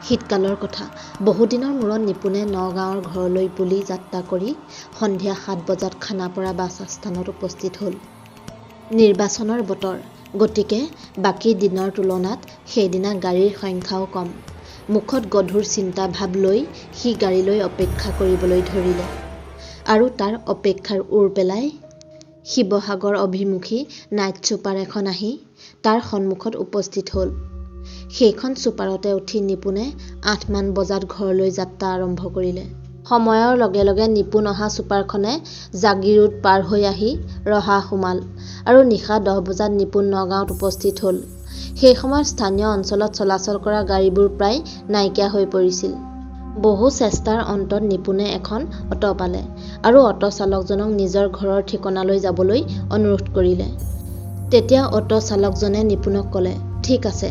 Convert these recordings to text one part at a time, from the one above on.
শীতকালৰ কথা বহুদিনৰ মূৰত নিপুণে নগাঁৱৰ ঘৰলৈ বুলি যাত্ৰা কৰি সন্ধিয়া 7 বজাত খানাপাৰা বাছ আস্থানত উপস্থিত হ'ল। নিৰ্বাচনৰ বতৰ, গতিকে বাকী দিনৰ তুলনাত সেইদিনা গাড়ীৰ সংখ্যাও কম। মুখত গধুৰ চিন্তা ভাৱ লৈ সি গাড়ীলৈ অপেক্ষা কৰিবলৈ ধৰিলে আৰু তাৰ অপেক্ষাৰ ওৰ পেলাই শিৱসাগৰ অভিমুখী নাইট ছুপাৰ এখন আহি তাৰ সন্মুখত উপস্থিত হ'ল। সেইখন ছুপাৰতে উঠি নিপুণে 8 মান বজাত ঘৰলৈ যাত্ৰা আৰম্ভ কৰিলে। সময়ৰ লগে লগে নিপুণ অহা ছুপাৰখনে জাগিৰোড পাৰ হৈ আহি ৰহা সোমাল আৰু নিশা 10 বজাত নিপুণ নগাঁৱত উপস্থিত হ'ল। সেই সময়ত স্থানীয় অঞ্চলত চলাচল কৰা গাড়ীবোৰ প্ৰায় নাইকিয়া হৈ পৰিছিল। বহু চেষ্টাৰ অন্তত নিপুণে এখন অটো পালে আৰু অটো চালকজনক নিজৰ ঘৰৰ ঠিকনালৈ যাবলৈ অনুৰোধ কৰিলে। তেতিয়া অটো চালকজনে নিপুণক ক'লে, ঠিক আছে,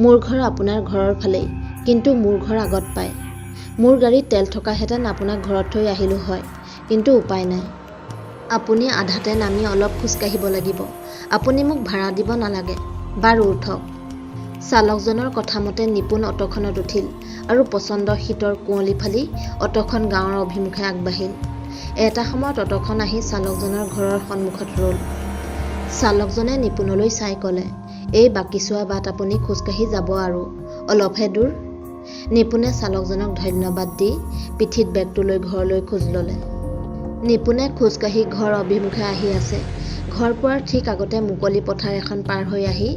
মোৰ ঘৰ আপোনাৰ ঘৰৰ ফালেই, কিন্তু মোৰ ঘৰ আগত পায়। মোৰ গাড়ীত তেল থকাহেঁতেন আপোনাক ঘৰত থৈ আহিলোঁ হয়, কিন্তু উপায় নাই। আপুনি আধাতে নামি অলপ খোজকাঢ়িব লাগিব। আপুনি মোক ভাড়া দিব নালাগে। বাৰু উঠক। চালকজনৰ কথামতে নিপুণ অটোখনত উঠিল আৰু পচন্দ শীতৰ কুঁৱলী ফালি অটোখন গাঁৱৰ অভিমুখে আগবাঢ়িল। এটা সময়ত অটোখন আহি চালকজনৰ ঘৰৰ সন্মুখত ৰ'ল। চালকজনে নিপুণলৈ চাই ক'লে, এই বাকীছোৱা বাট আপুনি খোজকাঢ়ি যাব আৰু অলপহে দূৰ। নিপুণে চালকজনক ধন্যবাদ দি পিঠিত বেগটো লৈ ঘৰলৈ খোজ ল'লে। নিপুণে খোজকাঢ়ি ঘৰ অভিমুখে আহি আছে। ঘৰ পোৱাৰ ঠিক আগতে মুকলি পথাৰ এখন পাৰ হৈ আহি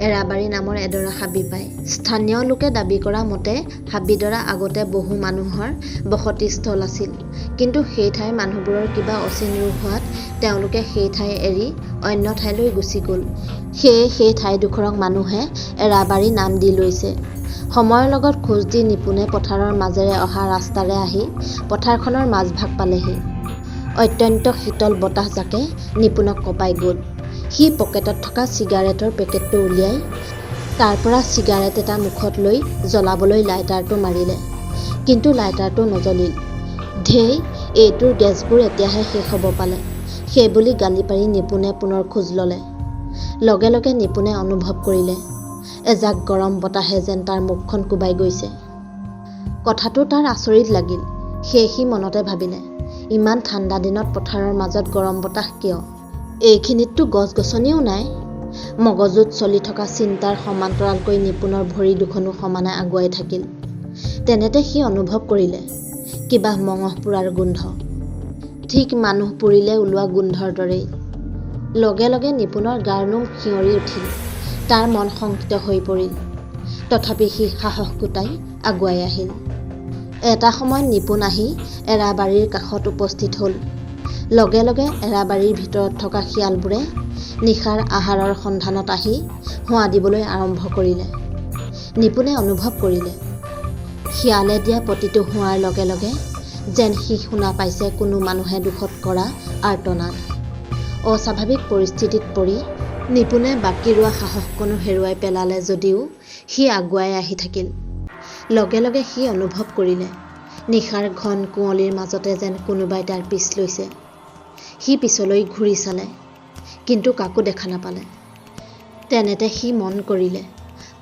এৰাবাৰী নামৰ এডৰা হাবি পায়। স্থানীয় লোকে দাবী কৰা মতে হাবিডৰা আগতে বহু মানুহৰ বসতিস্থল আছিল, কিন্তু সেই ঠাইৰ মানুহবোৰৰ কিবা অচিন ৰোগ হোৱাত তেওঁলোকে সেই ঠাই এৰি অন্য ঠাইলৈ গুচি গ'ল। সেয়ে সেই ঠাইডোখৰক মানুহে এৰাবাৰী নাম দি লৈছে। সময়ৰ লগত খোজ দি নিপুণে পথাৰৰ মাজেৰে অহা ৰাস্তাৰে আহি পথাৰখনৰ মাজভাগ পালেহি। অত্যন্ত শীতল বতাহজাকে নিপুণক কঁপাই গ'ল। সি পকেটত থকা চিগাৰেটৰ পেকেটটো উলিয়াই তাৰ পৰা চিগাৰেট এটা মুখত লৈ জ্বলাবলৈ লাইটাৰটো মাৰিলে, কিন্তু লাইটাৰটো নজ্বলিল। ধেই, এইটোৰ গেছবোৰ এতিয়াহে শেষ হ'ব পালে, সেইবুলি গালি পাৰি নিপুণে পুনৰ খোজ ল'লে। লগে লগে নিপুণে অনুভৱ কৰিলে এজাক গৰম বতাহে যেন তাৰ মুখখন কোবাই গৈছে। কথাটো তাৰ আচৰিত লাগিল। সেয়ে সি মনতে ভাবিলে, ইমান ঠাণ্ডা দিনত পথাৰৰ মাজত গৰম বতাহ কিয়? এইখিনিততো গছ-গছনিও নাই। মগজুত চলি থকা চিন্তাৰ সমান্তৰালকৈ নিপুণৰ ভৰি দুখনো সমানে আগুৱাই থাকিল। তেনেতে সি অনুভৱ কৰিলে কিবা মঙহ পোৰাৰ গোন্ধ, ঠিক মানুহ পুৰিলে ওলোৱা গোন্ধৰ দৰেই। লগে লগে নিপুণৰ গাৰ নোম শিয়ৰি উঠিল। তাৰ মন শংকিত হৈ পৰিল। তথাপি সি সাহস গোটাই আগুৱাই আহিল। এটা সময়ত নিপুণ আহি এৰাবাৰীৰ কাষত উপস্থিত হ'ল। লগে লগে এৰাবাৰীৰ ভিতৰত থকা শিয়ালবোৰে নিশাৰ আহাৰৰ সন্ধানত আহি হোৱা দিবলৈ আৰম্ভ কৰিলে। নিপুণে অনুভৱ কৰিলে শিয়ালে দিয়া প্ৰতিটো হোৱাৰ লগে লগে যেন সি শুনা পাইছে কোনো মানুহে দুখত কৰা আৰ্তনাদ। অস্বাভাৱিক পৰিস্থিতিত পৰি নিপুণে বাকী ৰোৱা সাহসকণো হেৰুৱাই পেলালে যদিও সি আগুৱাই আহি থাকিল। লগে লগে সি অনুভৱ কৰিলে নিশাৰ ঘন কুঁৱলীৰ মাজতে যেন কোনোবাই তাৰ পিছ লৈছে। সি পিছলৈ ঘূৰি চালে, কিন্তু কাকো দেখা নাপালে। তেনেতে সি মন কৰিলে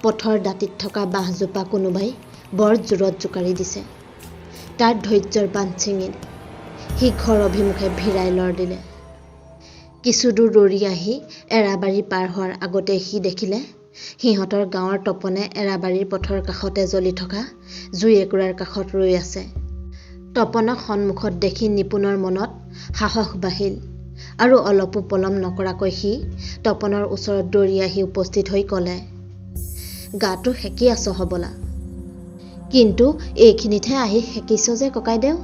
পথৰ দাঁতিত থকা বাঁহজোপা কোনোবাই বৰ জোৰত জোকাৰি দিছে। তাৰ ধৈৰ্যৰ বান্ধ ছিঙিল। সি ঘৰ অভিমুখে ভিৰাই লৰ দিলে। কিছু দূৰ দৌৰি আহি এৰাবাৰী পাৰ হোৱাৰ আগতে সি দেখিলে সিহঁতৰ গাঁৱৰ তপনে এৰাবাৰীৰ পথৰ কাষতে জ্বলি থকা জুই একুৰাৰ কাষত ৰৈ আছে। তপনক সন্মুখত দেখি নিপুণৰ মনত সাহস বাঢ়িল আৰু অলপো পলম নকৰাকৈ সি তপনৰ ওচৰত দৌৰি আহি উপস্থিত হৈ ক'লে, গাটো সেকি আছ হবলা, কিন্তু এইখিনিতহে আহি সেকিছ যে ককাইদেউ?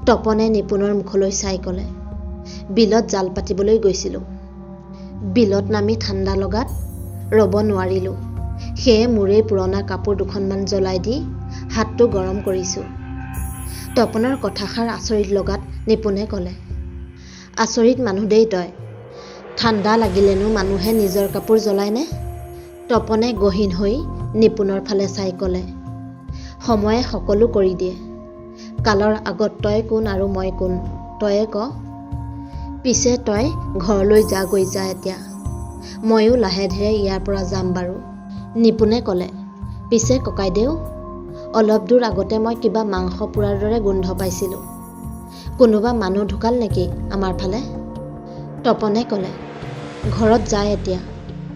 তপনে নিপুণৰ মুখলৈ চাই ক'লে, বিলত জাল পাতিবলৈ গৈছিলোঁ। বিলত নামি ঠাণ্ডা লগাত ৰ'ব নোৱাৰিলোঁ। সেয়ে মোৰেই পুৰণা কাপোৰ দুখনমান জ্বলাই দি হাতটো গৰম কৰিছোঁ। তপনৰ কথাষাৰ আচৰিত লগাত নিপুণে ক'লে, আচৰিত মানুহ দেই তই। ঠাণ্ডা লাগিলেনো মানুহে নিজৰ কাপোৰ জ্বলায়নে? তপনে গহীন হৈ নিপুণৰ ফালে চাই ক'লে, সময়ে সকলো কৰি দিয়ে। কালৰ আগত তই কোন আৰু মই কোন, তয়ে ক। পিছে তই ঘৰলৈ যাগৈ যা এতিয়া। ময়ো লাহে ধীৰে ইয়াৰ পৰা যাম বাৰু। নিপুণে ক'লে, পিছে ককাইদেউ, অলপ দূৰ আগতে মই কিবা মাংস পোৰাৰ দৰে গোন্ধ পাইছিলোঁ। কোনোবা মানুহ ঢুকাল নেকি আমাৰ ফালে? তপনে ক'লে, ঘৰত যায় এতিয়া,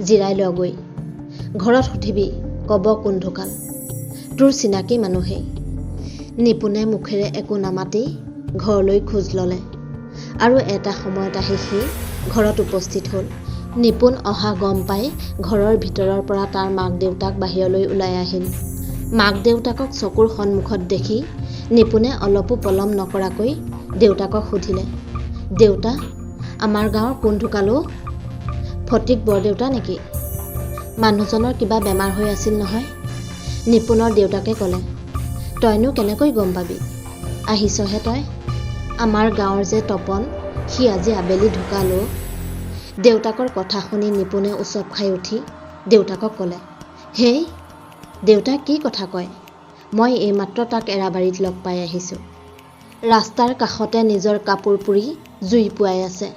জিৰাই লগৈ। ঘৰত সুধিবি, ক'ব কোন ঢুকাল। তোৰ চিনাকি মানুহেই। নিপুণে মুখেৰে একো নামাতি ঘৰলৈ খোজ ল'লে আৰু এটা সময়ত আহি সি ঘৰত উপস্থিত হ'ল। নিপুণ অহা গম পাই ঘৰৰ ভিতৰৰ পৰা তাৰ মাক দেউতাক বাহিৰলৈ ওলাই আহিল। মাক দেউতাকক চকুৰ সন্মুখত দেখি নিপুণে অলপো পলম নকৰাকৈ দেউতাকক সুধিলে, দেউতা, আমাৰ গাঁৱৰ কোন ঢুকাল অ'? ফটিক বৰদেউতা নেকি? মানুহজনৰ কিবা বেমাৰ হৈ আছিল নহয়? নিপুণৰ দেউতাকে ক'লে, তইনো কেনেকৈ গম পাবি? আহিছহে তই। আমাৰ গাঁৱৰ যে তপন, সি আজি আবেলি ঢুকাল অ'। দেউতাকৰ কথা শুনি নিপুণে উচপ খাই উঠি দেউতাকক ক'লে, হেই, দেউতাই কি কথা কয়? মই এইমাত্ৰ তাক এৰাবাৰীত লগ পাই আহিছোঁ। ৰাস্তাৰ কাষতে নিজৰ কাপোৰ পুৰি জুই পুৱাই আছে।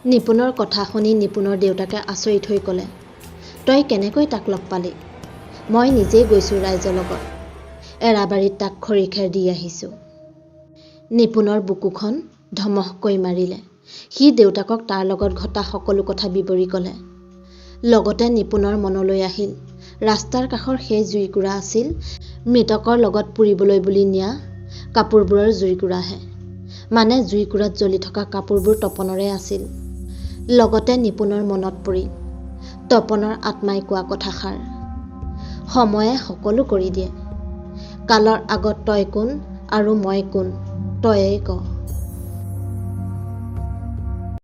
নিপুণৰ কথা শুনি নিপুণৰ দেউতাকে আচৰিত হৈ ক'লে, তই কেনেকৈ তাক লগ পালি? মই নিজেই গৈছোঁ ৰাইজৰ লগত। এৰাবাৰীত তাক খৰি খেৰ দি আহিছোঁ। নিপুণৰ বুকুখন ধমহকৈ মাৰিলে। সি দেউতাকক তাৰ লগত ঘটা সকলো কথা বিৱৰি ক'লে। লগতে নিপুণৰ মনলৈ আহিল, ৰাস্তাৰ কাষৰ সেই জুইকুৰা আছিল মৃতকৰ লগত পুৰিবলৈ বুলি নিয়া কাপোৰবোৰৰ জুইকুৰাহে। মানে জুইকুৰাত জ্বলি থকা কাপোৰবোৰ তপনৰে আছিল। লগতে নিপুণৰ মনত পৰিল তপনৰ আত্মাই কোৱা কথাষাৰ, সময়ে সকলো কৰি দিয়ে। কালৰ আগত তই কোন আৰু মই কোন, তয়েই ক।